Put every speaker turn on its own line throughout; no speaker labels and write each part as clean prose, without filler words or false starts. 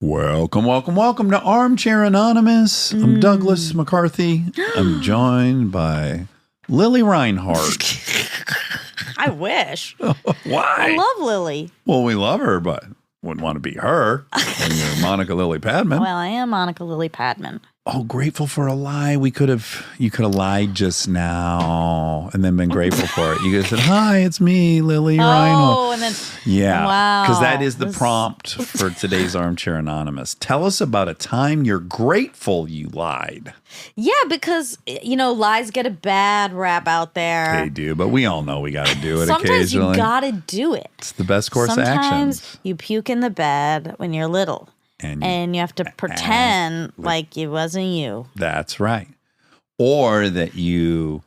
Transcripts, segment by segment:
Welcome, welcome, welcome to Armchair Anonymous. I'm Douglas McCarthy. I'm joined by Lily Reinhardt.
I wish.
Why?
I love Lily.
Well, we love her, but wouldn't want to be her. And you're Monica Lily Padman.
Well, I am Monica Lily Padman.
Oh, grateful for a lie. You could have lied just now and then been grateful for it. You could have said, hi, it's me, Lily Reinhardt.
Oh, and then,
yeah.
wow.
Because that is the prompt for today's Armchair Anonymous. Tell us about a time you're grateful you lied.
Yeah, because, lies get a bad rap out there.
They do, but we all know we got to do it
Sometimes
occasionally.
you got to do it.
It's the best course of action.
Sometimes you puke in the bed when you're little. And you have to pretend like it wasn't you.
That's right. Or that you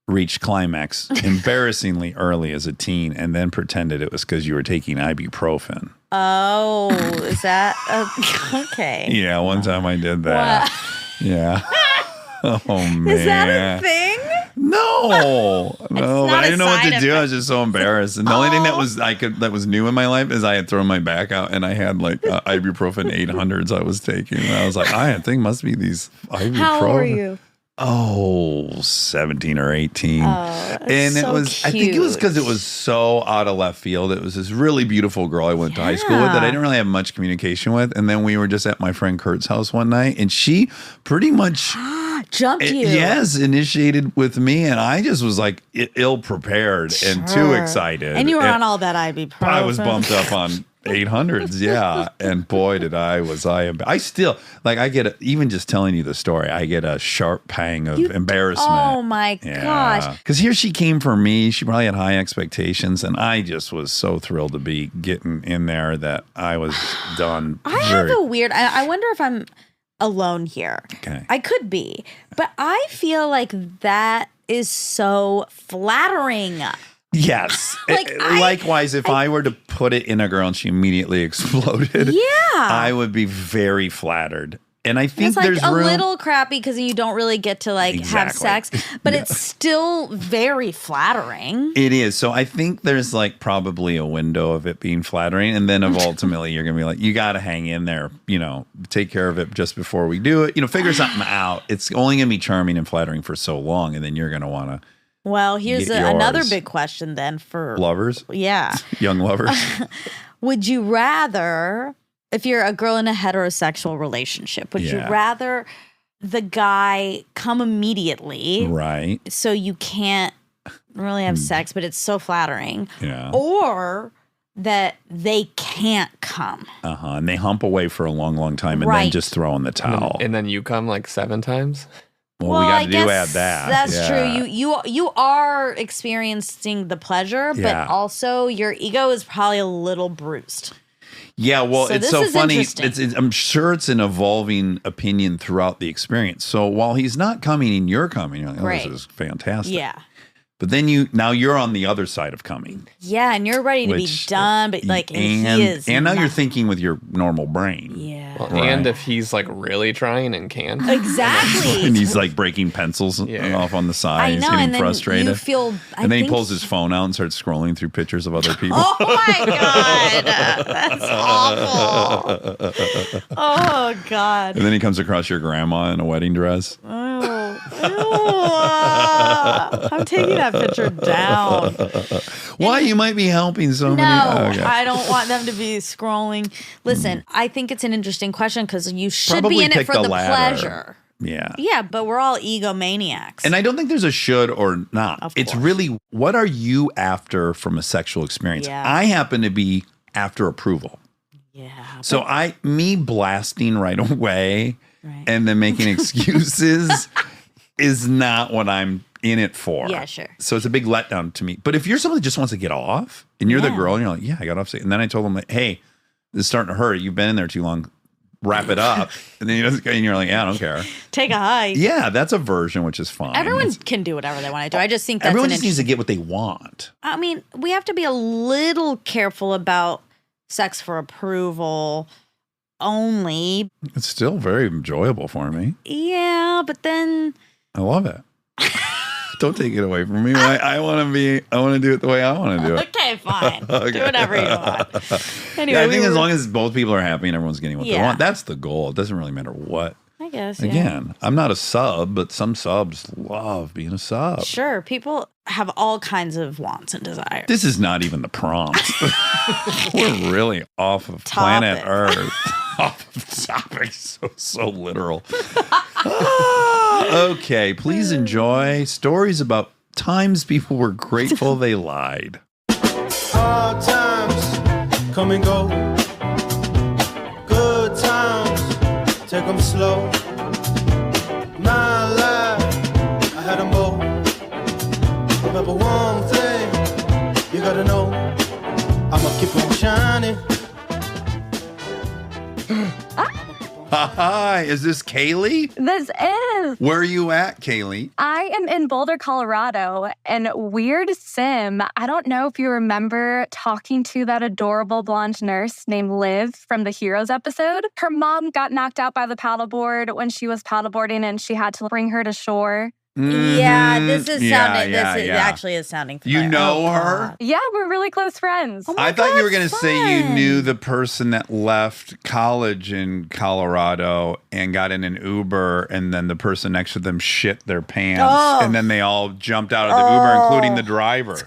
reached climax embarrassingly early as a teen and then pretended it was because you were taking ibuprofen.
Oh, is that okay?
Yeah, one time I did that.
Wow.
Yeah. Oh, man.
Is that a thing?
No, but I didn't know what to do. I was just so embarrassed. And the only thing that was new in my life is I had thrown my back out and I had like ibuprofen 800s I was taking. And I was like, I think must be these ibuprofen. How
old were you?
Oh, 17 or 18.
Oh,
and
so
it was,
cute.
I think it was because it was so out of left field. It was this really beautiful girl I went to high school with that I didn't really have much communication with. And then we were just at my friend Kurt's house one night and she pretty much
jumped you.
Yes, initiated with me. And I just was like ill prepared and too excited.
And you were on all that ibuprofen.
I was bumped up on 800s, yeah. And boy, I still, like, I get, even just telling you the story, I get a sharp pang of embarrassment.
Oh my gosh.
Because here she came for me. She probably had high expectations. And I just was so thrilled to be getting in there that I was done.
I wonder if I'm alone here.
Okay.
I could be. But I feel like that is so flattering.
Yes. Likewise, if I were to put it in a girl and she immediately exploded, I would be very flattered. And I think there's
a
room.
little crappy because you don't really get to have sex, but it's still very flattering.
It is. So I think there's probably a window of it being flattering. And then ultimately you're going to be like, you got to hang in there, take care of it just before we do it, figure something out. It's only going to be charming and flattering for so long. And then you're going to want to.
Well, here's another big question then for
lovers.
Yeah.
Young lovers.
Would you rather, if you're a girl in a heterosexual relationship, would you rather the guy come immediately?
Right.
So you can't really have sex, but it's so flattering.
Yeah.
Or that they can't come.
And they hump away for a long, long time and then just throw in the towel.
And then you come 7 times?
Well, we got to add that.
That's true. You are experiencing the pleasure, but also your ego is probably a little bruised.
Yeah, well,
so
it's so funny. I'm sure it's an evolving opinion throughout the experience. So while he's not coming and you're coming, you're like, this is fantastic.
Yeah.
But then you're on the other side of coming.
Yeah, and you're ready to be done, but he is.
And now you're thinking with your normal brain.
Yeah.
Well, and if he's really trying and can't.
Exactly.
And he's breaking pencils off on the side. He's getting frustrated.
You feel,
and then he pulls his phone out and starts scrolling through pictures of other people.
Oh my God. That's awful. Oh God.
And then he comes across your grandma in a wedding dress.
I'm taking that picture down.
Why? You might be helping so many.
I don't want them to be scrolling. Listen, I think it's an interesting question because you should
Probably
be in it for the
ladder.
pleasure.
Yeah.
Yeah, but we're all egomaniacs.
And I don't think there's a should or not. It's really, what are you after from a sexual experience?
Yeah.
I happen to be after approval.
Yeah.
So me blasting right away and then making excuses is not what I'm in it for.
Yeah, sure.
So it's a big letdown to me. But if you're someone that just wants to get off and you're the girl and you're like, yeah, I got off. And then I told them, hey, this is starting to hurt. You've been in there too long. Wrap it up. And then you're like, yeah, I don't care.
Take a hike.
Yeah, that's a version, which is fine.
Everyone can do whatever they want to do. I just think that's
everyone just needs to get what they want.
I mean, we have to be a little careful about sex for approval only.
It's still very enjoyable for me.
Yeah, but then
I love it. Don't take it away from me. I want to do it the way I want to do it.
Okay, Okay, fine.
Okay.
Do whatever you want. Anyway,
Yeah, I think as long as both people are happy and everyone's getting what they
Yeah.
want, that's the goal. It doesn't really matter what.
I guess, yeah.
Again, I'm not a sub, but some subs love being a sub.
Sure, people have all kinds of wants and desires.
This is not even the prompt. We're really off of planet Earth. Off of topic. So literal. Okay, please enjoy stories about times people were grateful they lied.
Hard times come and go. Good times, take them slow. My life, I had them both. Remember one thing, you gotta know, I'ma keep on shining.
Hi, is this Kaylee?
This is.
Where are you at, Kaylee?
I am in Boulder, Colorado, and weird sim. I don't know if you remember talking to that adorable blonde nurse named Liv from the Heroes episode. Her mom got knocked out by the paddleboard when she was paddleboarding, and she had to bring her to shore.
Yeah, this is sounding.
Yeah,
this is
yeah.
actually is sounding familiar.
You know
Oh,
her?
God.
Yeah, we're really close friends.
Oh my
I thought
God,
you were going to say you
fun.
knew the person that left college in Colorado and got in an Uber, and then the person next to them shit their pants,
Oh.
and then they all jumped out of the Uber, including the driver.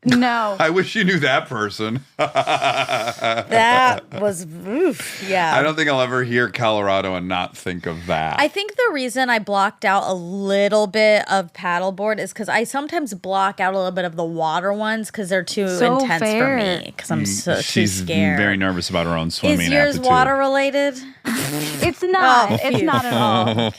No.
I wish you knew that person.
That was oof. Yeah.
I don't think I'll ever hear Colorado and not think of that.
I think the reason I blocked out a little bit of paddleboard is because I sometimes block out a little bit of the water ones because they're too
So
intense
fair.
for me. Because I'm too
She's
scared.
very nervous about her own swimming
Is yours
aptitude.
water related?
It's not.
Oh,
It's
phew.
not at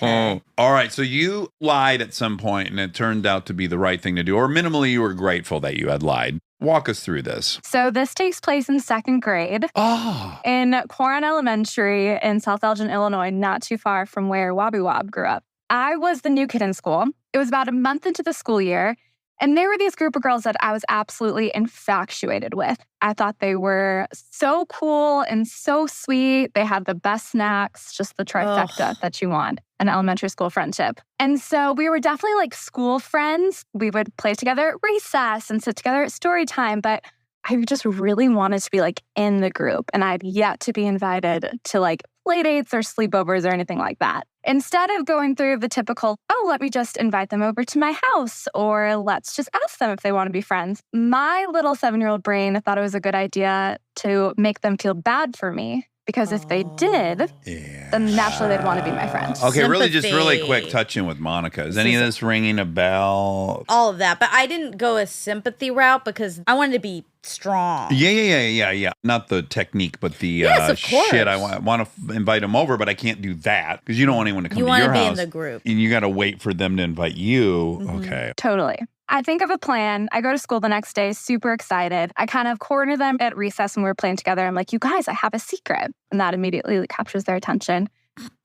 all.
All right, so you lied at some point, and it turned out to be the right thing to do, or minimally you were grateful that you had lied. Walk us through this.
So this takes place in second grade
Oh,
in Corin Elementary in South Elgin, Illinois, not too far from where Wobby Wob grew up. I was the new kid in school. It was about a month into the school year, and there were these group of girls that I was absolutely infatuated with. I thought they were so cool and so sweet. They had the best snacks, just the trifecta that you want, an elementary school friendship. And so we were definitely like school friends. We would play together at recess and sit together at story time, but I just really wanted to be like in the group, and I'd yet to be invited to like play dates or sleepovers or anything like that. Instead of going through the typical, oh, let me just invite them over to my house, or let's just ask them if they want to be friends, my little 7-year-old brain thought it was a good idea to make them feel bad for me. Because if they did,
yeah.
then naturally they'd want to be my friend.
Okay, really
Sympathy.
quick, touch in with Monica. Is any of this ringing a bell?
All of that. But I didn't go a sympathy route because I wanted to be strong.
Yeah. Not the technique, but the
Yes, of course.
shit. I want to invite them over, but I can't do that because you don't want anyone to come
You
to
want
your
to be
house.
in the group.
And you got to wait for them to invite you.
Mm-hmm.
Okay.
Totally. I think of a plan. I go to school the next day, super excited. I kind of corner them at recess when we were playing together. I'm like, you guys, I have a secret. And that immediately captures their attention.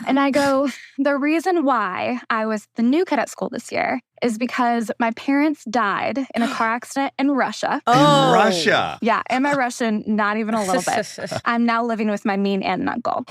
And I go, the reason why I was the new kid at school this year is because my parents died in a car accident in Russia.
In Russia.
Yeah, am I Russian? Not even a little bit. I'm now living with my mean aunt and uncle.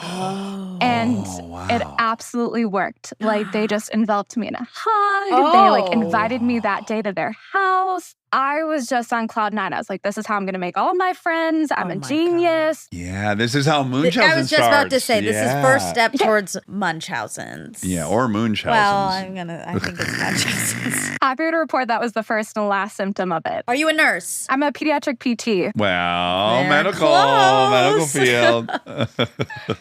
And
wow.
it absolutely worked. Like, they just enveloped me in a hug. They like invited me that day to their house. I was just on cloud nine. I was like, this is how I'm going to make all my friends. I'm
Oh
a
my
genius.
Yeah, this is how Munchausen
I was just about to
starts.
say, this is
Yeah.
first step towards Munchausen's.
Yeah, or Munchausen's.
Well, I think it's Munchausen's.
Happy to report that was the first and last symptom of it.
Are you a nurse?
I'm a pediatric PT.
Well,
They're
medical
close.
field.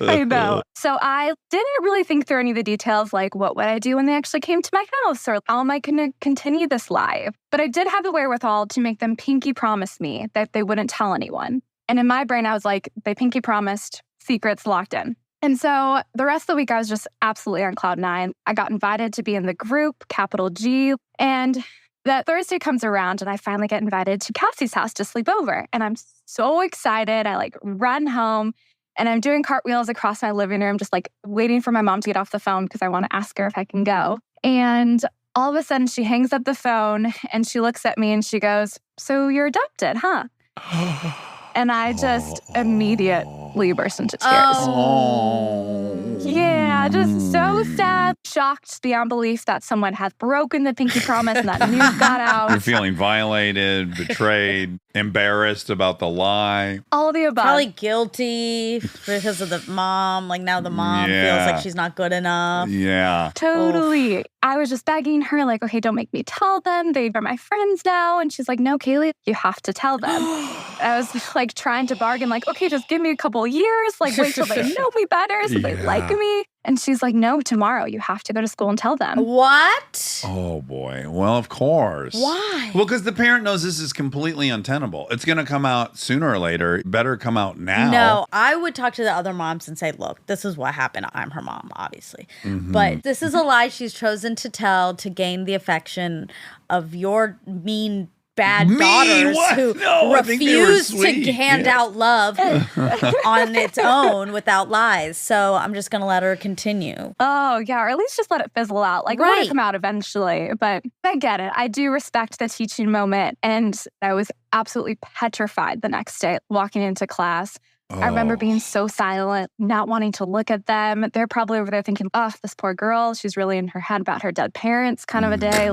I know. So I didn't really think through any of the details, like what would I do when they actually came to my house, or how am I going to continue this live? But I did have the wherewithal to make them pinky promise me that they wouldn't tell anyone. And in my brain, I was like, they pinky promised, secrets locked in. And so the rest of the week, I was just absolutely on cloud nine. I got invited to be in the group, capital G. And that Thursday comes around and I finally get invited to Cassie's house to sleep over. And I'm so excited. I like run home and I'm doing cartwheels across my living room, just like waiting for my mom to get off the phone because I want to ask her if I can go. And all of a sudden she hangs up the phone and she looks at me and she goes, so you're adopted, huh? And I just immediately burst into tears. Yeah, just so sad, shocked beyond belief that someone had broken the pinky promise and that news got out.
You're feeling violated, betrayed, embarrassed about the lie.
All of the above.
Probably guilty because of the mom. Like now the mom feels like she's not good enough.
Yeah.
Totally. I was just begging her, like, okay, don't make me tell them. They are my friends now. And she's like, no, Kaylee, you have to tell them. I was like trying to bargain, like, okay, just give me a couple years. Like, wait till they know me better so they like me. And she's like, no, tomorrow you have to go to school and tell them.
What?
Oh, boy. Well, of course.
Why?
Well, because the parent knows this is completely untenable. It's going to come out sooner or later. Better come out now.
No, I would talk to the other moms and say, look, this is what happened. I'm her mom, obviously. But this is a lie she's chosen to tell to gain the affection of your mean bad daughters who refuse to hand out love on its own without lies. So I'm just going to let her continue.
Oh, yeah, or at least just let it fizzle out. Like, let it come out eventually. But I get it. I do respect the teaching moment. And I was absolutely petrified the next day walking into class. I remember being so silent, not wanting to look at them. They're probably over there thinking, oh, this poor girl, she's really in her head about her dead parents kind of a day.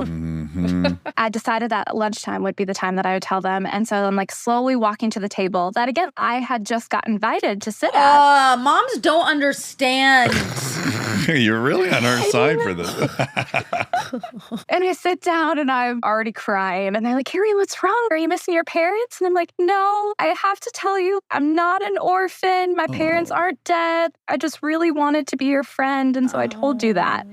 I decided that lunchtime would be the time that I would tell them. And so I'm like slowly walking to the table that, again, I had just got invited to sit at.
Moms don't understand.
You're really on our side for this.
And I sit down and I'm already crying. And they're like, Carrie, what's wrong? Are you missing your parents? And I'm like, no, I have to tell you, I'm not an orphan. My parents aren't dead. I just really wanted to be your friend. And so I told you that.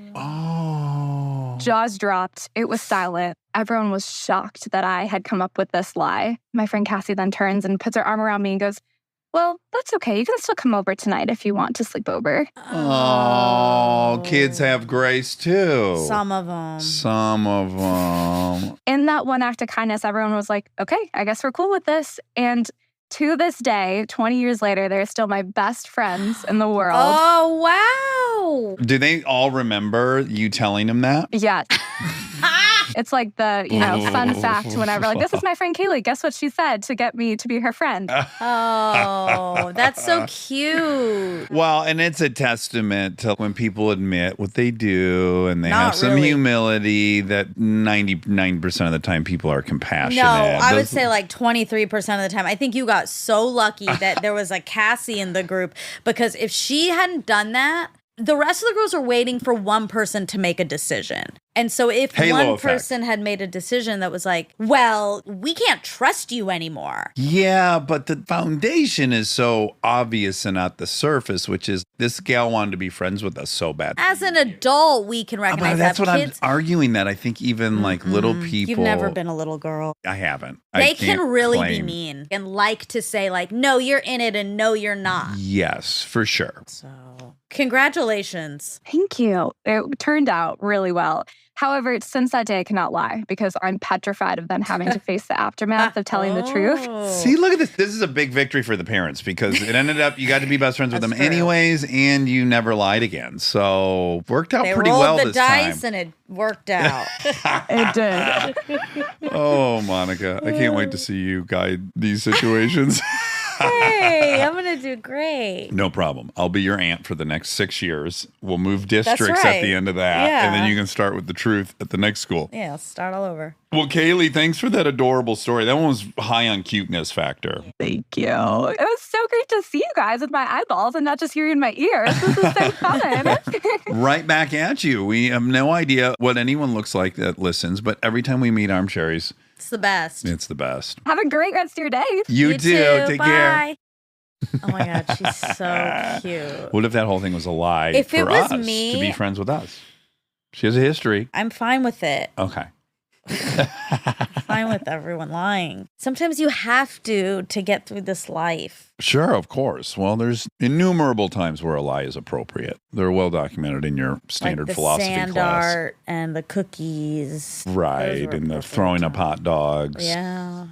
Jaws dropped. It was silent. Everyone was shocked that I had come up with this lie. My friend Cassie then turns and puts her arm around me and goes, well, that's okay. You can still come over tonight if you want to sleep over.
Oh, kids have grace too.
Some of them.
In that one act of kindness, everyone was like, okay, I guess we're cool with this. And to this day, 20 years later, they're still my best friends in the world.
Oh, wow.
Do they all remember you telling them that?
Yeah. It's like the, fun fact whenever, like, this is my friend Kaylee. Guess what she said to get me to be her friend?
Oh, that's so cute.
Well, and it's a testament to when people admit what they do and they
Not
have some
really.
humility that 99% of the time people are compassionate.
No, I would say like 23% of the time. I think you got so lucky that there was a Cassie in the group, because if she hadn't done that, the rest of the girls are waiting for one person to make a decision. And so if one person had made a decision that was like, well, we can't trust you anymore.
Yeah, but the foundation is so obvious and at the surface, which is this gal wanted to be friends with us so bad.
As an adult, we can recognize
that's
that.
what
Kids,
I'm arguing, that I think even like little people.
You've never been a little girl.
I haven't.
They can really be mean and like to say like, no, you're in it and no, you're not.
Yes, for sure.
So congratulations.
Thank you. It turned out really well. However, since that day, I cannot lie because I'm petrified of them having to face the aftermath of telling the truth.
See, look at this. This is a big victory for the parents because it ended up you got to be best friends with them anyways, and you never lied again. So worked out pretty well this time.
They rolled the dice and it worked out.
It did.
Oh, Monica, I can't wait to see you guide these situations.
Hey, I'm going to do great.
No problem. I'll be your aunt for the next 6 years. We'll move districts at the end of that.
Yeah.
And then you can start with the truth at the next school.
Yeah, I'll start all over.
Well, Kaylee, thanks for that adorable story. That one was high on cuteness factor.
Thank you. It was so great to see you guys with my eyeballs and not just hearing my ears. This is so fun.
Right back at you. We have no idea what anyone looks like that listens, but every time we meet Armcherries,
it's the best.
It's the best.
Have a great rest of your day.
You too. Take
Bye.
care.
Oh my God, she's so cute.
What if that whole thing was a lie
If
for
it was
us
me,
to be friends with us? She has a history.
I'm fine with it.
Okay.
Fine with everyone lying. Sometimes you have to get through this life.
Sure, of course. Well, there's innumerable times where a lie is appropriate. They're well documented in your standard
like the
philosophy
sand
class.
art and the cookies.
Right, and the throwing up hot dogs.
Yeah.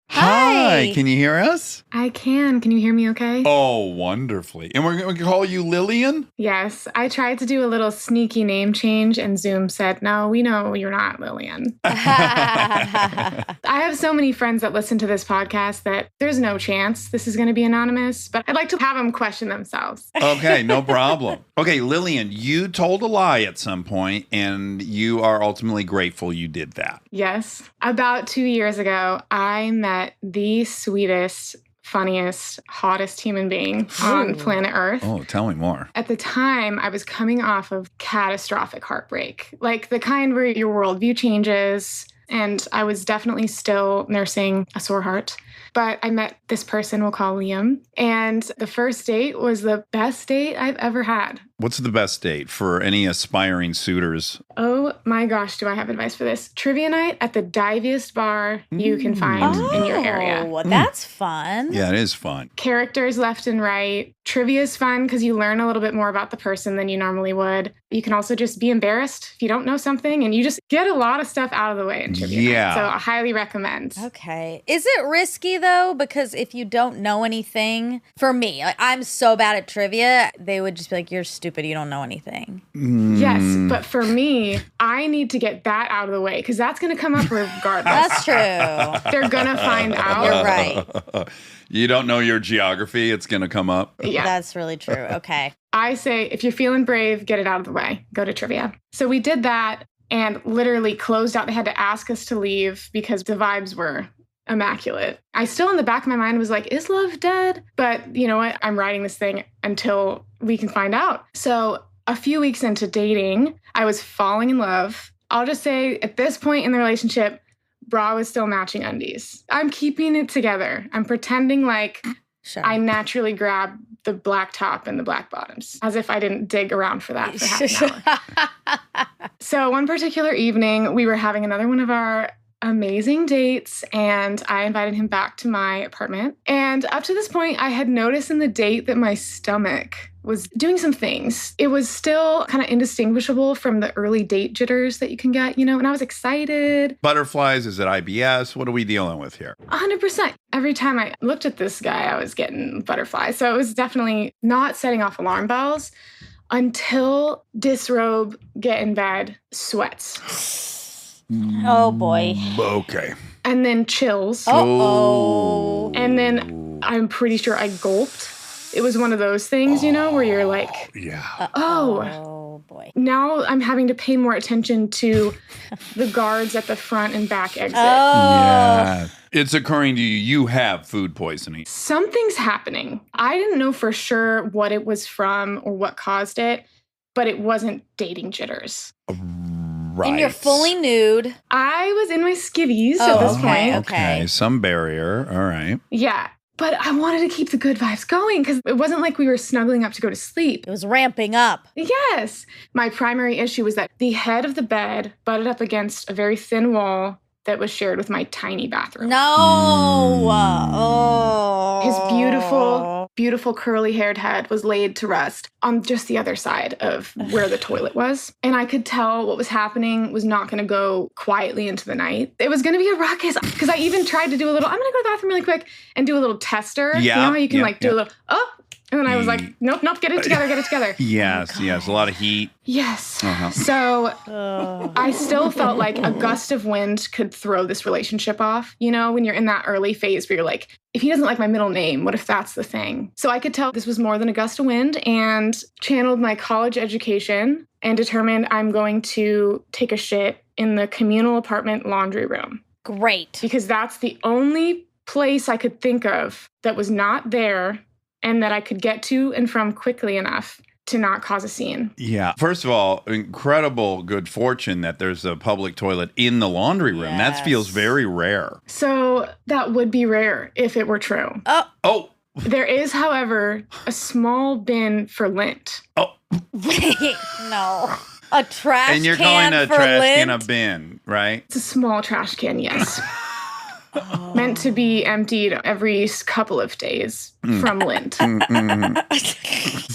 Hi.
Can you hear us?
I can. Can you hear me okay?
Oh, wonderfully. And we're going to call you Lillian?
Yes. I tried to do a little sneaky name change, and Zoom said, no, we know you're not Lillian. I have so many friends that listen to this podcast that there's no chance this is going to be anonymous, but I'd like to have them question themselves.
Okay, no problem. Okay, Lillian, you told a lie at some point, and you are ultimately grateful you did that.
Yes. About 2 years ago, I met the sweetest, funniest, hottest human being on planet Earth.
Oh, tell me more.
At the time, I was coming off of catastrophic heartbreak, like the kind where your worldview changes. And I was definitely still nursing a sore heart. But I met this person we'll call Liam. And the first date was the best date I've ever had.
What's the best date for any aspiring suitors?
Oh my gosh, do I have advice for this? Trivia night at the diviest bar you can find in your area.
Oh, that's fun.
Yeah, it is fun.
Characters left and right. Trivia is fun because you learn a little bit more about the person than you normally would. You can also just be embarrassed if you don't know something, and you just get a lot of stuff out of the way in trivia night. So I highly recommend.
Okay. Is it risky though? Because if you don't know anything, for me, like, I'm so bad at trivia, they would just be like, you're stupid, you don't know anything.
Yes, but for me, I need to get that out of the way because that's going to come up regardless.
That's true.
They're going to find out.
You're right.
You don't know your geography, it's going to come up.
Yeah.
That's really true. Okay.
I say, if you're feeling brave, get it out of the way. Go to trivia. So we did that and literally closed out. They had to ask us to leave because the vibes were immaculate. I still in the back of my mind was like, is love dead? But you know what? I'm writing this thing until we can find out. So a few weeks into dating, I was falling in love. I'll just say at this point in the relationship, bra was still matching undies. I'm keeping it together. I'm pretending like I naturally grab the black top and the black bottoms, as if I didn't dig around for that for half an hour. So one particular evening, we were having another one of our amazing dates, and I invited him back to my apartment. And up to this point, I had noticed in the date that my stomach was doing some things. It was still kind of indistinguishable from the early date jitters that you can get, you know, and I was excited.
Butterflies, is it IBS? What are we dealing with here?
100%. Every time I looked at this guy, I was getting butterflies. So it was definitely not setting off alarm bells until disrobe, get in bed, sweats.
Oh, boy.
Okay.
And then chills.
Uh-oh.
And then I'm pretty sure I gulped. It was one of those things, you know, where you're like,
yeah.
Oh, boy.
Now I'm having to pay more attention to the guards at the front and back exit.
Yeah. It's occurring to you. You have food poisoning.
Something's happening. I didn't know for sure what it was from or what caused it, but it wasn't dating jitters.
Right.
And you're fully nude.
I was in my skivvies at this point.
Okay. Some barrier. All right.
Yeah. But I wanted to keep the good vibes going because it wasn't like we were snuggling up to go to sleep.
It was ramping up.
Yes. My primary issue was that the head of the bed butted up against a very thin wall that was shared with my tiny bathroom.
No. Oh.
His beautiful curly-haired head was laid to rest on just the other side of where the toilet was. And I could tell what was happening was not going to go quietly into the night. It was going to be a ruckus because I even tried to do a little, I'm going to go to the bathroom really quick and do a little tester.
Yeah.
You know how you can do a little, and then I was like, nope, get it together.
Yes, a lot of heat.
Yes. So I still felt like a gust of wind could throw this relationship off. You know, when you're in that early phase where you're like, if he doesn't like my middle name, what if that's the thing? So I could tell this was more than a gust of wind and channeled my college education and determined I'm going to take a shit in the communal apartment laundry room.
Great.
Because that's the only place I could think of that was not there and that I could get to and from quickly enough to not cause a scene.
Yeah. First of all, incredible good fortune that there's a public toilet in the laundry room.
Yes.
That feels very rare.
So that would be rare if it were true.
Oh.
There is, however, a small bin for lint.
Oh.
Wait, no. A trash can.
And you're calling a
for
trash
lint?
can a bin, right?
It's a small trash can, yes. Meant to be emptied every couple of days from lint.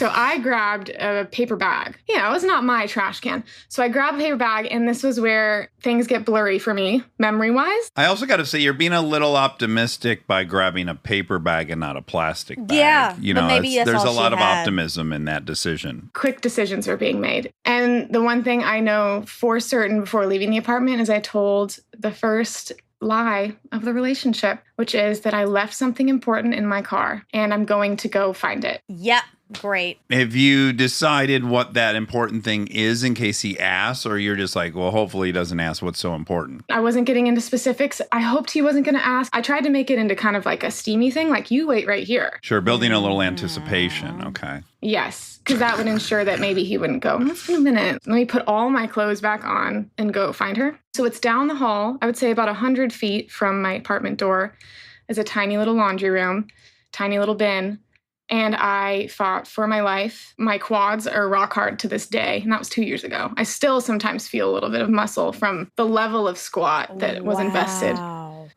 So I grabbed a paper bag. Yeah, it was not my trash can. So I grabbed a paper bag, and this was where things get blurry for me, memory-wise.
I also got to say, you're being a little optimistic by grabbing a paper bag and not a plastic bag.
Yeah,
You
but
know,
maybe that's
there's
all
a lot
she
of
had.
optimism in that decision.
Quick decisions are being made. And the one thing I know for certain before leaving the apartment is I told the first lie of the relationship, which is that I left something important in my car and I'm going to go find it.
Yep. Great.
Have you decided what that important thing is in case he asks, or you're just like, well, hopefully he doesn't ask what's so important?
I wasn't getting into specifics. I hoped he wasn't going to ask. I tried to make it into kind of like a steamy thing, like you wait right here.
Sure, building a little anticipation. Okay.
Yes, because that would ensure that maybe he wouldn't go, let's wait a minute. Let me put all my clothes back on and go find her. So it's down the hall. I would say about 100 feet from my apartment door is a tiny little laundry room, tiny little bin. And I fought for my life. My quads are rock hard to this day. And that was 2 years ago. I still sometimes feel a little bit of muscle from the level of squat that was invested.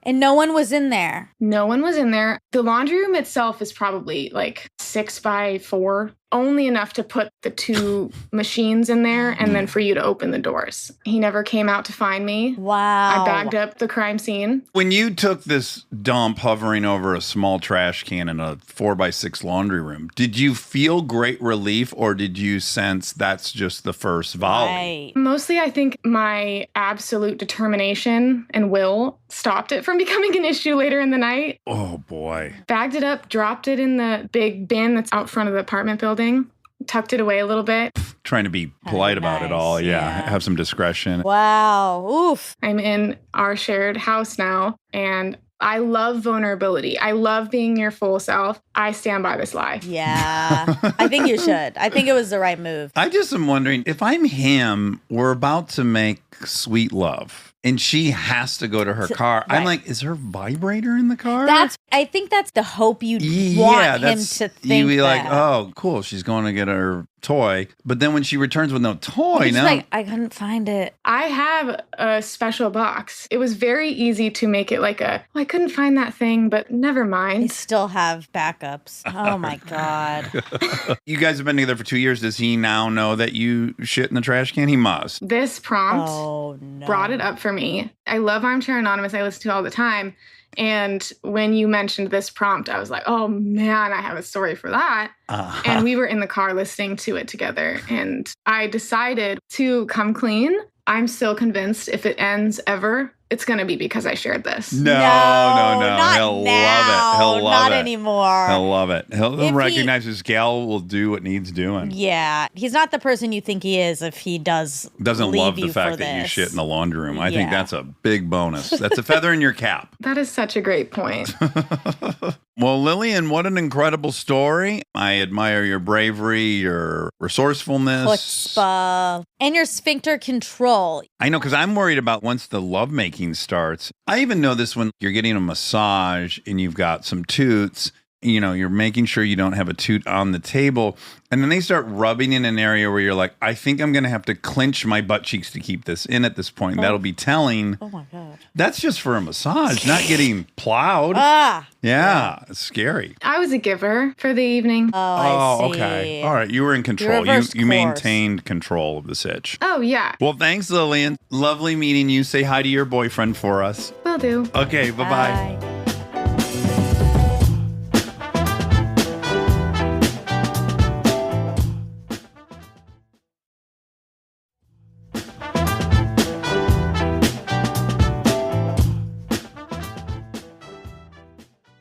And no one was in there.
No one was in there. The laundry room itself is probably like 6 by 4, only enough to put the 2 machines in there and then for you to open the doors. He never came out to find me.
Wow.
I bagged up the crime scene.
When you took this dump hovering over a small trash can in a 4x6 laundry room, did you feel great relief, or did you sense that's just the first volley?
Right.
Mostly, I think my absolute determination and will stopped it from becoming an issue later in the night.
Oh, boy.
Bagged it up, dropped it in the big bin that's out front of the apartment building, tucked it away a little bit.
Trying to be polite about it
nice,
all. Yeah.
yeah.
Have some discretion.
Wow. Oof.
I'm in our shared house now, and I love vulnerability. I love being your full self. I stand by this lie.
Yeah. I think you should. I think it was the right move.
I just am wondering, if I'm him, we're about to make sweet love and she has to go to her car. I'm
right.
like, is her vibrator in the car?
I think that's the hope you'd want him to think.
You'd be like,
that.
oh, cool. She's going to get her toy. But then when she returns with no toy,
He's
now
like, I couldn't find it.
I have a special box. It was very easy to make it like I couldn't find that thing, but never
I
mind.
still have backups. Oh my God.
you guys have been together for 2 years. Does he now know that you shit in the trash can? He must.
This prompt
Oh no.
brought it up for me. I love Armchair Anonymous. I listen to it all the time. And when you mentioned this prompt, I was like, oh man, I have a story for that. And we were in the car listening to it together. And I decided to come clean. I'm still convinced if it ends ever, it's going to be because I shared this.
No.
Not
He'll
now.
love it. He'll love
not
it.
anymore.
He'll love it. He'll
If
recognize his gal will do what needs doing.
Yeah, he's not the person you think he is if he doesn't
Doesn't love the
for
fact that you
this.
shit in the laundry room. I think
Yeah.
that's a big bonus. That's a feather in your cap.
That is such a great point.
Well, Lillian, what an incredible story. I admire your bravery, your resourcefulness.
Chutzpah. And your sphincter control.
I know, because I'm worried about once the lovemaking starts. I even know this when you're getting a massage and you've got some toots. You know, you're making sure you don't have a toot on the table. And then they start rubbing in an area where you're like, I think I'm going to have to clench my butt cheeks to keep this in at this point. That'll be telling.
Oh my God.
That's just for a massage, not getting plowed.
Ah.
Yeah, it's scary.
I was a giver for the evening.
Oh, I see.
Okay. All right. You were in control.
reversed
You
course.
maintained control of the sitch.
Oh, yeah.
Well, thanks, Lillian. Lovely meeting you. Say hi to your boyfriend for us.
Will do.
Okay. Bye-bye.
Bye.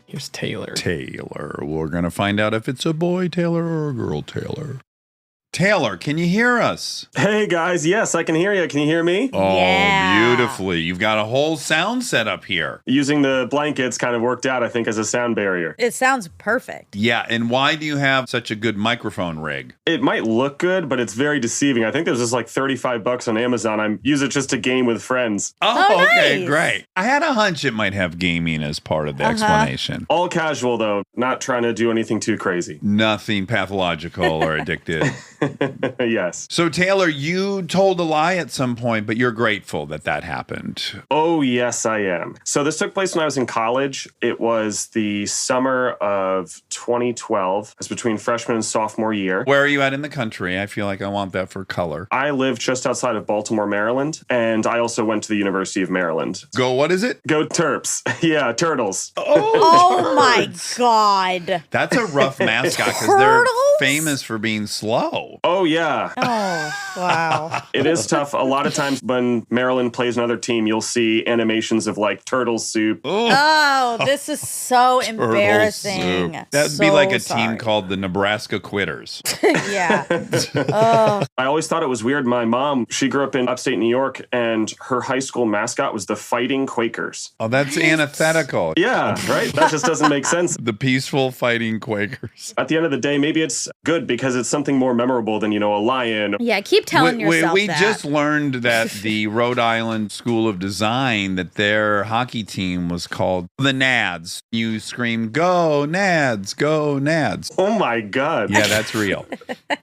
Here's Taylor.
Taylor. We're going to find out if it's a boy Taylor or a girl Taylor. Taylor, can you hear us?
Hey guys, yes, I can hear you. Can you hear me?
Oh,
Yeah.
beautifully. You've got a whole sound set up here.
Using the blankets kind of worked out, I think, as a sound barrier.
It sounds perfect.
Yeah, and why do you have such a good microphone rig?
It might look good, but it's very deceiving. I think there's just like $35 on Amazon. I use it just to game with friends.
Oh,
okay,
nice.
great. I had a hunch it might have gaming as part of the explanation.
All casual though, not trying to do anything too crazy.
Nothing pathological or addictive.
Yes.
So, Taylor, you told a lie at some point, but you're grateful that that happened.
Oh, yes, I am. So this took place when I was in college. It was the summer of 2012. It was between freshman and sophomore year.
Where are you at in the country? I feel like I want that for color.
I live just outside of Baltimore, Maryland, and I also went to the University of Maryland.
Go, what is it?
Go Terps. Yeah, turtles.
Oh my God.
That's a rough mascot because they're famous for being slow.
Oh, yeah.
Oh, wow.
It is tough. A lot of times when Maryland plays another team, you'll see animations of like turtle soup.
Oh, this is so embarrassing.
That'd be like a team called the Nebraska Quitters.
Yeah.
I always thought it was weird. My mom, she grew up in upstate New York, and her high school mascot was the Fighting Quakers.
Oh, that's antithetical.
Yeah, right? That just doesn't make sense.
The peaceful fighting Quakers.
At the end of the day, maybe it's good because it's something more memorable than, a lion.
Yeah, keep telling yourself
we
that.
just learned that the Rhode Island School of Design, that their hockey team was called the Nads. You scream, go Nads, go Nads.
Oh my God.
Yeah, that's real.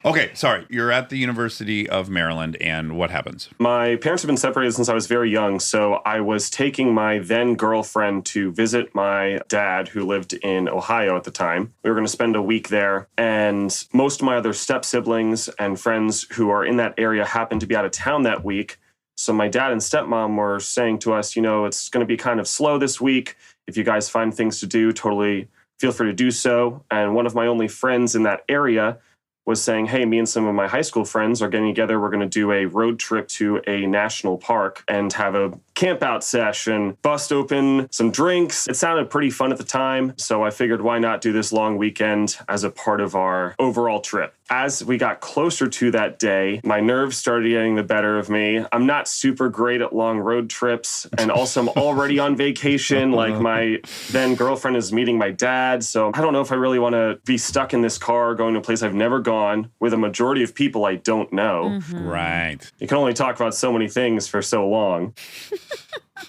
Okay, sorry. You're at the University of Maryland, and what happens?
My parents have been separated since I was very young, so I was taking my then girlfriend to visit my dad, who lived in Ohio at the time. We were going to spend a week there, and most of my other step-siblings and friends who are in that area happened to be out of town that week. So my dad and stepmom were saying to us, it's going to be kind of slow this week. If you guys find things to do, totally feel free to do so. And one of my only friends in that area was saying, hey, me and some of my high school friends are getting together. We're going to do a road trip to a national park and have a camp out session, bust open some drinks. It sounded pretty fun at the time. So I figured, why not do this long weekend as a part of our overall trip? As we got closer to that day, my nerves started getting the better of me. I'm not super great at long road trips. And also I'm already on vacation. Like my then girlfriend is meeting my dad. So I don't know if I really want to be stuck in this car going to a place I've never gone with a majority of people I don't know.
Right.
You can only talk about so many things for so long.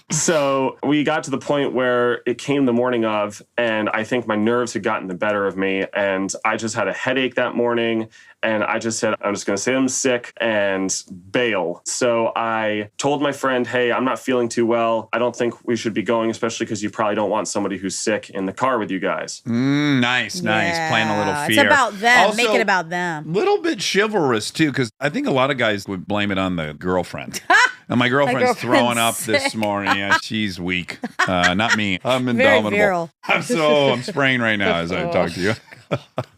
So we got to the point where it came the morning of, and I think my nerves had gotten the better of me, and I just had a headache that morning, and I just said, I'm just going to say I'm sick and bail. So I told my friend, hey, I'm not feeling too well. I don't think we should be going, especially because you probably don't want somebody who's sick in the car with you guys.
Nice. Playing a little fear.
It's about them.
Also,
Make it about them.
Little bit chivalrous, too, because I think a lot of guys would blame it on the girlfriend. And my girlfriend's throwing up this morning. Yeah, she's weak. Not me. I'm indomitable.
Very virile.
I'm spraying right now as I talk to you.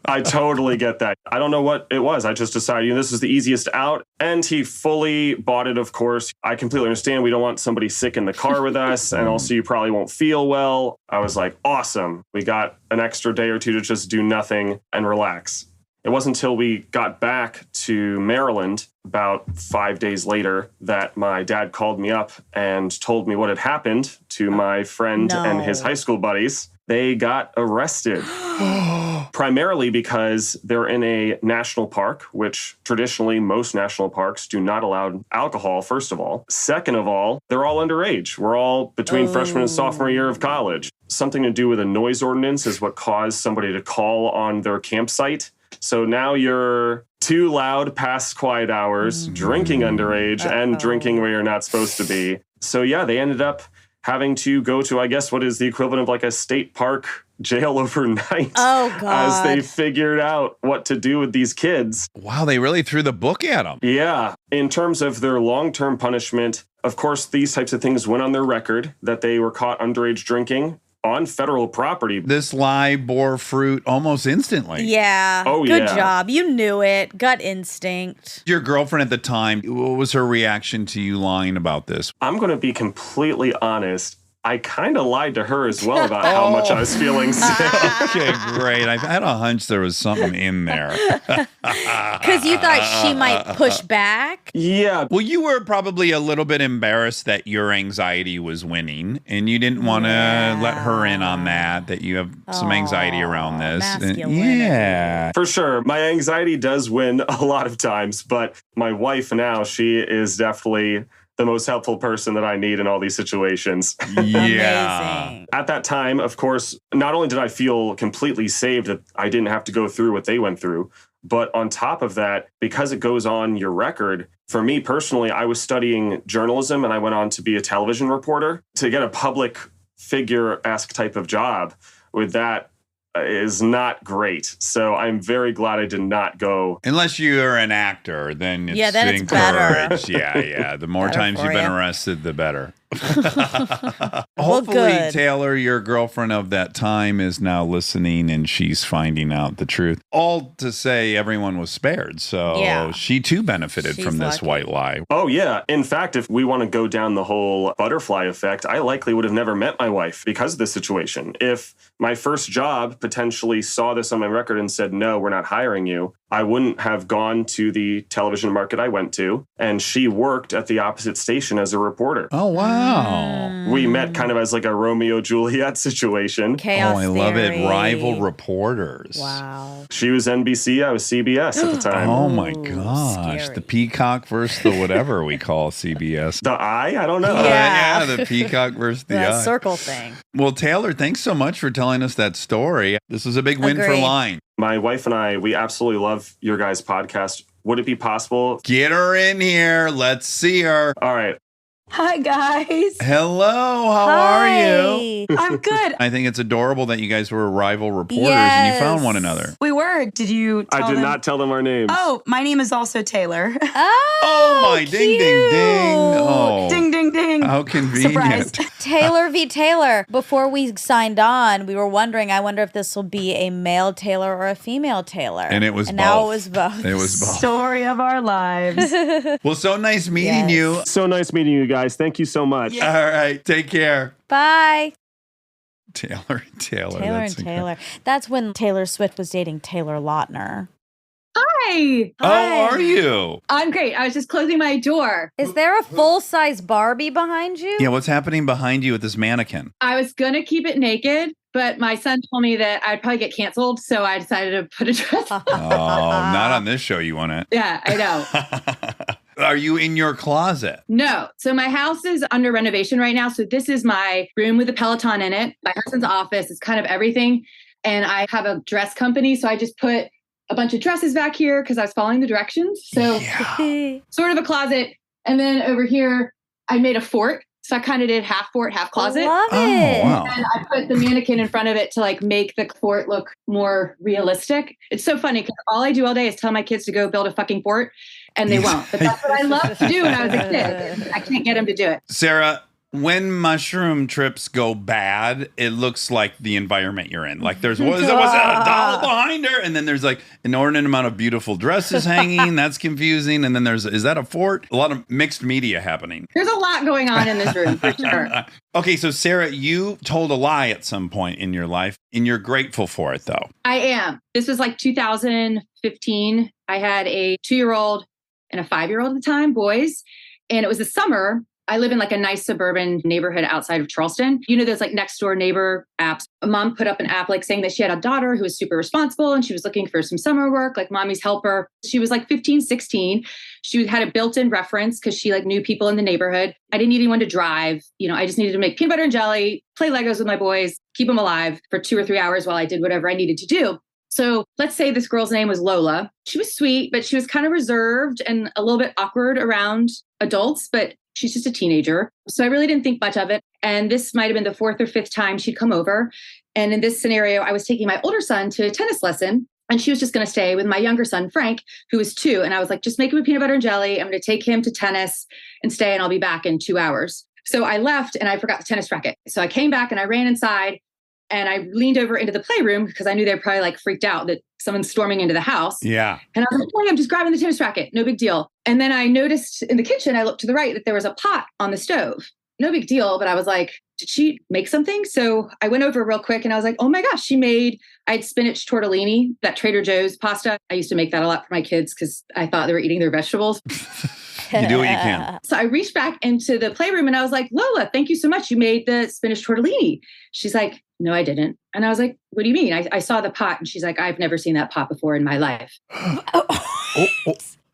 I totally get that. I don't know what it was. I just decided, this is the easiest out. And he fully bought it, of course. I completely understand. We don't want somebody sick in the car with us. And also, you probably won't feel well. I was like, awesome. We got an extra day or two to just do nothing and relax. It wasn't until we got back to Maryland about 5 days later that my dad called me up and told me what had happened to my friend and his high school buddies. They got arrested, primarily because they're in a national park, which traditionally most national parks do not allow alcohol, first of all. Second of all, they're all underage. We're all between freshman and sophomore year of college. Something to do with a noise ordinance is what caused somebody to call on their campsite. So now you're too loud past quiet hours, drinking underage, and drinking where you're not supposed to be. So yeah, they ended up having to go to, I guess, what is the equivalent of like a state park jail overnight.
Oh, God.
As they figured out what to do with these kids.
Wow, they really threw the book at them.
Yeah. In terms of their long-term punishment, of course, these types of things went on their record, that they were caught underage drinking on federal property.
This lie bore fruit almost instantly.
Yeah.
Oh,
Good
yeah.
job. You knew it. Gut instinct.
Your girlfriend at the time, what was her reaction to you lying about this?
I'm going to be completely honest. I kind of lied to her as well about how much I was feeling sick.
Okay, great. I had a hunch there was something in there.
Because you thought she might push back?
Yeah.
Well, you were probably a little bit embarrassed that your anxiety was winning, and you didn't want to let her in on that you have some anxiety around this.
Masculinity.
Yeah.
For sure. My anxiety does win a lot of times, but my wife now, she is definitely the most helpful person that I need in all these situations.
Yeah.
Amazing.
At that time, of course, not only did I feel completely saved that I didn't have to go through what they went through, But on top of that, because it goes on your record, for me personally, I was studying journalism and I went on to be a television reporter. To get a public figure-esque type of job with that is not great. So I'm very glad I did not go.
Unless you're an actor, then it's
then it's better.
encouraged. Yeah. The more
Better
times
for
you've been
you.
arrested, the better.
Well,
Hopefully,
good.
Taylor, your girlfriend of that time, is now listening and she's finding out the truth. All to say, everyone was spared. So
Yeah.
she too benefited
She's
from this
lucky.
white lie.
Oh, yeah. In fact, if we want to go down the whole butterfly effect, I likely would have never met my wife because of this situation. If my first job potentially saw this on my record and said, no, we're not hiring you, I wouldn't have gone to the television market I went to. And she worked at the opposite station as a reporter.
Oh, wow.
We met kind of as like a Romeo Juliet situation.
Chaos
Oh, I love it.
theory.
Rival reporters.
Wow.
She was NBC, I was CBS at the time.
Oh, my
Ooh,
gosh.
scary.
The peacock versus the whatever we call CBS.
The Eye? I don't know.
Yeah.
The peacock versus the
The
eye.
circle thing.
Well, Taylor, thanks so much for telling us that story. This was a big win for
Agreed.
Line.
My wife and I, we absolutely love your guys' podcast. Would it be possible?
Get her in here. Let's see her.
All right.
Hi, guys.
Hello. How are you?
Hi.
I'm good.
I think it's adorable that you guys were rival reporters and you found
Yes.
one another.
We were. Did you tell
I did
them?
not tell them our names.
Oh, my name is also Taylor.
Oh, my ding, ding, ding. Oh,
Ding, ding, ding.
how convenient.
Surprise.
Taylor v. Taylor. Before we signed on, we were wondering, I wonder if this will be a male Taylor or a female Taylor.
And it was both.
Now it was both.
It was both.
Story of our lives.
Well, so nice meeting
Yes.
you.
So nice meeting you guys. Thank you so much.
All right. Take care.
Bye.
Taylor and Taylor.
Taylor
That's
and Taylor. That's when Taylor Swift was dating Taylor Lautner.
Hi.
How are you?
I'm great. I was just closing my door.
Is there a full-size Barbie behind you?
Yeah, what's happening behind you with this mannequin?
I was going to keep it naked, but my son told me that I'd probably get canceled. So I decided to put a dress on.
Oh, not on this show you want it.
Yeah, I know.
Are you in your closet?
No. So my house is under renovation right now. So this is my room with a Peloton in it. My husband's office is kind of everything. And I have a dress company. So I just put a bunch of dresses back here because I was following the directions. So sort of a closet. And then over here, I made a fort. So I kind of did half fort, half closet.
Love it.
Oh, wow.
And I put the mannequin in front of it to like make the fort look more realistic. It's so funny because all I do all day is tell my kids to go build a fucking fort and they won't. But that's what I loved to do when I was a kid. I can't get them to do it.
Sarah, when mushroom trips go bad, it looks like the environment you're in. Like there's was that a doll behind her? And then there's like an inordinate amount of beautiful dresses hanging. That's confusing. And then is that a fort? A lot of mixed media happening.
There's a lot going on in this room for sure.
Okay, so Sarah, you told a lie at some point in your life, and you're grateful for it, though.
I am. This was like 2015. I had a 2-year-old and a 5-year-old at the time, boys. And it was the summer. I live in like a nice suburban neighborhood outside of Charleston. You know, there's like next door neighbor apps. A mom put up an app like saying that she had a daughter who was super responsible and she was looking for some summer work, like mommy's helper. She was like 15, 16. She had a built-in reference because she like knew people in the neighborhood. I didn't need anyone to drive. You know, I just needed to make peanut butter and jelly, play Legos with my boys, keep them alive for 2 or 3 hours while I did whatever I needed to do. So let's say this girl's name was Lola. She was sweet, but she was kind of reserved and a little bit awkward around adults, but she's just a teenager. So I really didn't think much of it. And this might have been the 4th or 5th time she'd come over. And in this scenario, I was taking my older son to a tennis lesson and she was just going to stay with my younger son, Frank, who was 2. And I was like, just make him a peanut butter and jelly. I'm going to take him to tennis and stay and I'll be back in 2 hours. So I left and I forgot the tennis racket. So I came back and I ran inside and I leaned over into the playroom because I knew they were probably like freaked out that someone's storming into the house.
Yeah.
And I was like, oh, I'm just grabbing the tennis racket. No big deal. And then I noticed in the kitchen, I looked to the right that there was a pot on the stove. No big deal. But I was like, did she make something? So I went over real quick and I was like, oh my gosh, I had spinach tortellini, that Trader Joe's pasta. I used to make that a lot for my kids because I thought they were eating their vegetables.
You do what you can.
So I reached back into the playroom and I was like, Lola, thank you so much. You made the spinach tortellini. She's like, no, I didn't. And I was like, what do you mean? I saw the pot. And she's like, I've never seen that pot before in my life.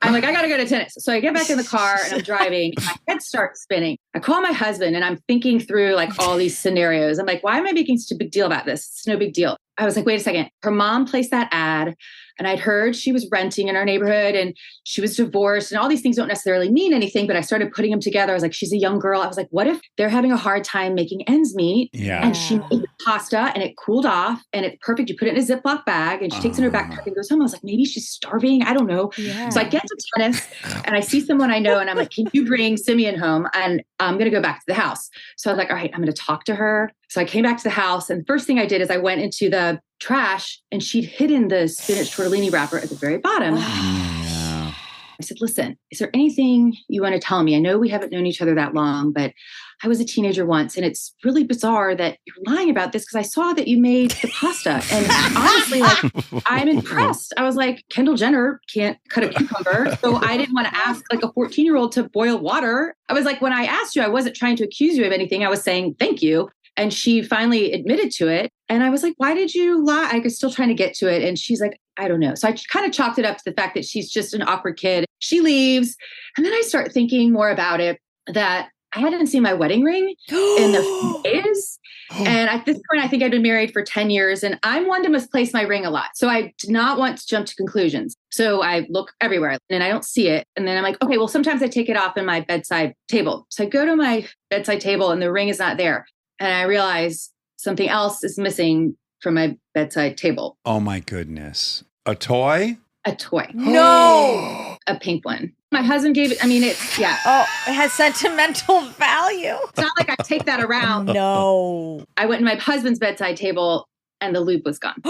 I'm like, I got to go to tennis. So I get back in the car and I'm driving and my head starts spinning. I call my husband and I'm thinking through like all these scenarios. I'm like, why am I making such a big deal about this? It's no big deal. I was like, wait a second. Her mom placed that ad. And I'd heard she was renting in our neighborhood and she was divorced and all these things don't necessarily mean anything, but I started putting them together. I was like, she's a young girl. I was like, what if they're having a hard time making ends meet?
Yeah.
And she made pasta and it cooled off and it's perfect. You put it in a Ziploc bag and she takes it in her backpack and goes home. I was like, maybe she's starving. I don't know.
Yeah.
So I get to tennis and I see someone I know and I'm like, can you bring Simeon home? And I'm going to go back to the house. So I was like, all right, I'm going to talk to her. So I came back to the house and the first thing I did is I went into the trash and she'd hidden the spinach tortellini wrapper at the very bottom. I said, listen, is there anything you want to tell me? I know we haven't known each other that long, but I was a teenager once and it's really bizarre that you're lying about this because I saw that you made the pasta. And honestly, like, I'm impressed. I was like, Kendall Jenner can't cut a cucumber. So I didn't want to ask like a 14-year-old to boil water. I was like, when I asked you, I wasn't trying to accuse you of anything. I was saying, thank you. And she finally admitted to it. And I was like, why did you lie? I was still trying to get to it. And she's like, I don't know. So I kind of chalked it up to the fact that she's just an awkward kid. She leaves. And then I start thinking more about it, that I hadn't seen my wedding ring in a few days. And at this point, I think I'd been married for 10 years and I'm one to misplace my ring a lot. So I did not want to jump to conclusions. So I look everywhere and I don't see it. And then I'm like, okay, well, sometimes I take it off in my bedside table. So I go to my bedside table and the ring is not there. And I realize something else is missing from my bedside table.
Oh my goodness. A toy?
A toy.
No.
A pink one. My husband gave it. I mean, it's, yeah.
Oh, it has sentimental value.
It's not like I take that around.
No.
I went to my husband's bedside table and the loop was gone.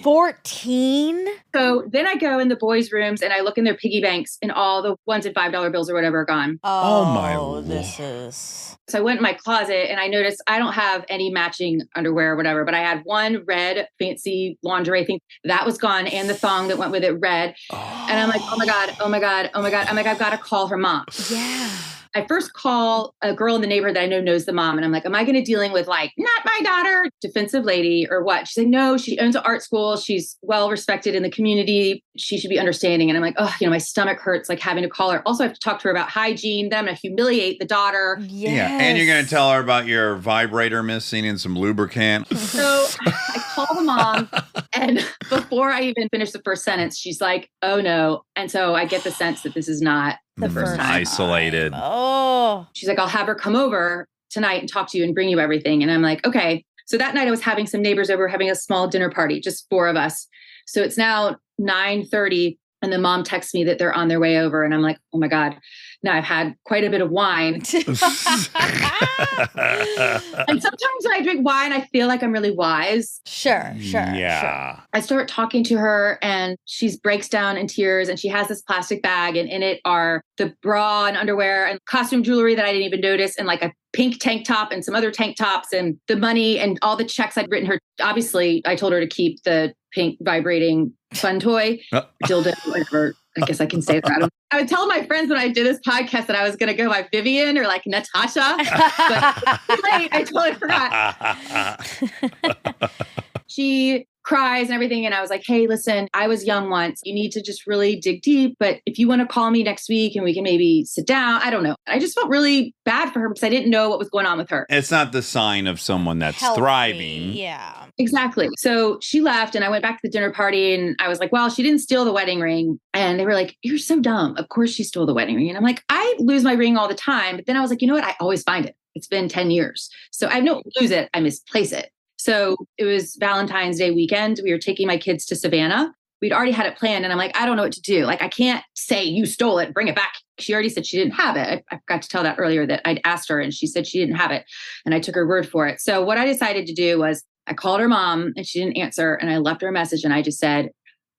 14?
So then I go in the boys' rooms and I look in their piggy banks and all the $1 and $5 bills or whatever are gone.
Oh my Lord.
This is...
So I went in my closet and I noticed I don't have any matching underwear or whatever, but I had one red fancy lingerie thing that was gone and the thong that went with it red. And I'm like, oh my God, oh my God, oh my God. I'm like, I've got to call her mom.
Yeah.
I first call a girl in the neighborhood that I know knows the mom. And I'm like, am I going to dealing with like, not my daughter, defensive lady or what? She's like, no, she owns an art school. She's well respected in the community. She should be understanding. And I'm like, oh, my stomach hurts, like having to call her. Also, I have to talk to her about hygiene. Then I'm going to humiliate the daughter.
Yes.
Yeah. And you're going to tell her about your vibrator missing and some lubricant.
So I call the mom. And before I even finish the first sentence, she's like, oh no. And so I get the sense that this is not the first time.
Isolated.
Oh.
She's like, I'll have her come over tonight and talk to you and bring you everything. And I'm like, okay. So that night I was having some neighbors over, having a small dinner party, just 4 of us. So it's now 9:30 and the mom texts me that they're on their way over. And I'm like, oh my God, now I've had quite a bit of wine. And sometimes when I drink wine, I feel like I'm really wise.
Sure.
Yeah.
I start talking to her and she breaks down in tears and she has this plastic bag and in it are the bra and underwear and costume jewelry that I didn't even notice and like a pink tank top and some other tank tops and the money and all the checks I'd written her. Obviously, I told her to keep the pink vibrating fun toy, dildo, whatever. I guess I can say that. I would tell my friends when I did this podcast that I was going to go by Vivian or like Natasha, but too late. I totally forgot. She cries and everything. And I was like, hey, listen, I was young once. You need to just really dig deep. But if you want to call me next week and we can maybe sit down, I don't know. I just felt really bad for her because I didn't know what was going on with her.
It's not the sign of someone that's
Healthy,
thriving.
Yeah.
Exactly. So she left and I went back to the dinner party and I was like, well, she didn't steal the wedding ring. And they were like, you're so dumb. Of course she stole the wedding ring. And I'm like, I lose my ring all the time. But then I was like, you know what? I always find it. It's been 10 years. So I don't lose it. I misplace it. So it was Valentine's Day weekend. We were taking my kids to Savannah. We'd already had it planned. And I'm like, I don't know what to do. Like, I can't say you stole it, bring it back. She already said she didn't have it. I forgot to tell that earlier that I'd asked her and she said she didn't have it. And I took her word for it. So what I decided to do was I called her mom and she didn't answer. And I left her a message and I just said,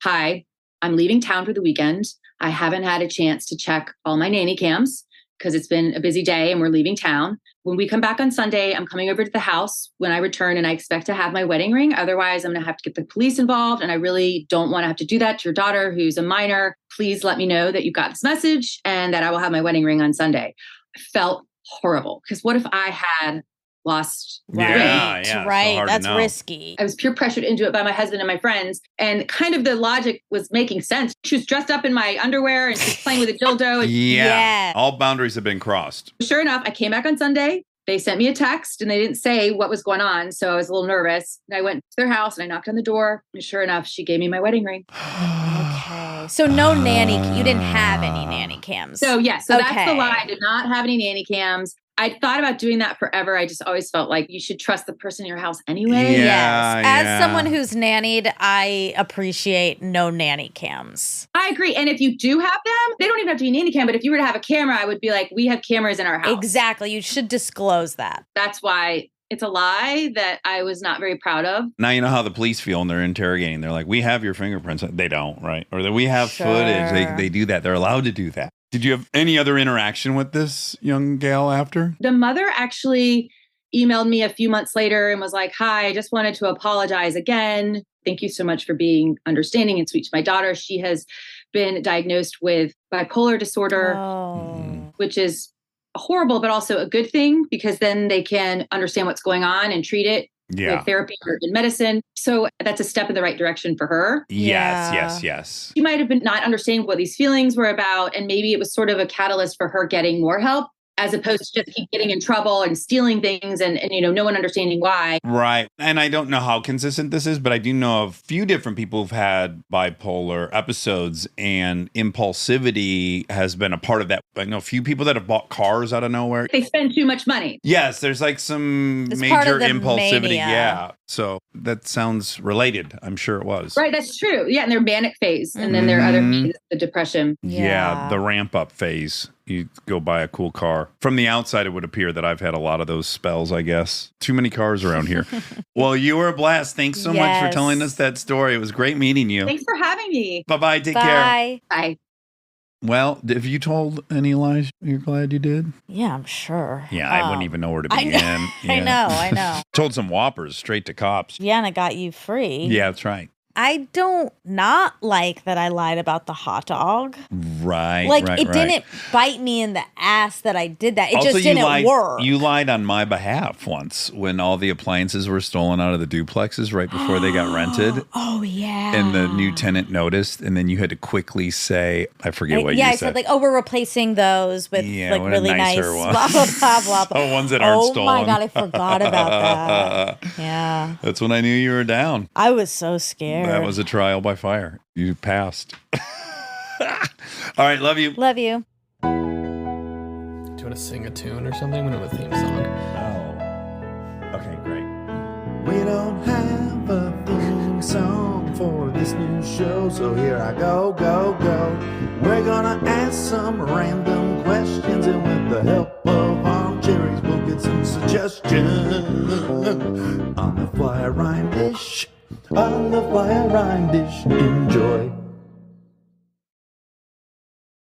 hi, I'm leaving town for the weekend. I haven't had a chance to check all my nanny cams because it's been a busy day and we're leaving town. When we come back on Sunday, I'm coming over to the house when I return and I expect to have my wedding ring. Otherwise, I'm going to have to get the police involved. And I really don't want to have to do that to your daughter who's a minor. Please let me know that you got this message and that I will have my wedding ring on Sunday. I felt horrible because what if I had lost the ring?
Right. That's risky.
I was peer pressured into it by my husband and my friends. And kind of the logic was making sense. She was dressed up in my underwear and she's playing with a dildo. And
yeah. All boundaries have been crossed.
sure enough, I came back on Sunday. They sent me a text and they didn't say what was going on. So I was a little nervous. I went to their house and I knocked on the door. And sure enough, she gave me my wedding ring.
Okay. So no nanny. You didn't have any nanny cams.
So yes. So
Okay.
that's the lie. I did not have any nanny cams. I thought about doing that forever. I just always felt like you should trust the person in your house anyway.
Yeah.
Yes. As someone who's nannied, I appreciate no nanny cams.
I agree. And if you do have them, they don't even have to be nanny cam. But if you were to have a camera, I would be like, we have cameras in our house.
Exactly. You should disclose that.
That's why it's a lie that I was not very proud of.
Now you know how the police feel when they're interrogating. They're like, we have your fingerprints. They don't, right? Or that we have footage. They do that. They're allowed to do that. Did you have any other interaction with this young gal after?
The mother actually emailed me a few months later and was like, hi, I just wanted to apologize again. Thank you so much for being understanding and sweet to my daughter. She has been diagnosed with bipolar disorder, which is horrible, but also a good thing because then they can understand what's going on and treat it with therapy or in medicine. So that's a step in the right direction for her.
Yes.
She might have been not understanding what these feelings were about. And maybe it was sort of a catalyst for her getting more help as opposed to just keep getting in trouble and stealing things and no one understanding why.
Right. And I don't know how consistent this is, but I do know of a few different people who've had bipolar episodes, and impulsivity has been a part of that. I know a few people that have bought cars out of nowhere.
They spend too much money.
Yes, there's like some
It's part
major
of the
impulsivity.
mania.
Yeah. So that sounds related. I'm sure it was.
Right. That's true. Yeah. And their manic phase. And then their other phase, the depression.
Yeah. The ramp up phase. You go buy a cool car. From the outside, it would appear that I've had a lot of those spells, I guess. Too many cars around here. Well, you were a blast. Thanks so much for telling us that story. It was great meeting you.
Thanks for having me.
Bye-bye. Take care.
Bye.
Well, have you told any lies you're glad you did?
Yeah, I'm sure.
Yeah, I wouldn't even know where to
I
begin.
know.
Yeah.
I know.
Told some whoppers straight to cops.
Yeah, and I got you free.
Yeah, that's right.
I don't not like that I lied about the hot dog.
Right.
It didn't bite me in the ass that I did that. It
Also,
just didn't work.
You lied on my behalf once when all the appliances were stolen out of the duplexes right before they got rented.
Oh, yeah.
And the new tenant noticed, and then you had to quickly say, I forget what you said.
Yeah, I said like, we're replacing those with really nice
ones.
blah, blah, blah, blah, blah.
Oh, ones that aren't stolen.
Oh my God, I forgot about that. Yeah.
That's when I knew you were down.
I was so scared.
That was a trial by fire. You passed. All right, love you.
Love you.
Do you want to sing a tune or something? We don't have a theme song.
Oh. Okay, great.
We don't have a theme song for this new show, so here I go. We're gonna ask some random questions, and with the help of Armcherries, we'll get some suggestions on the fly rhyme dish. On the fly rhyme dish, enjoy.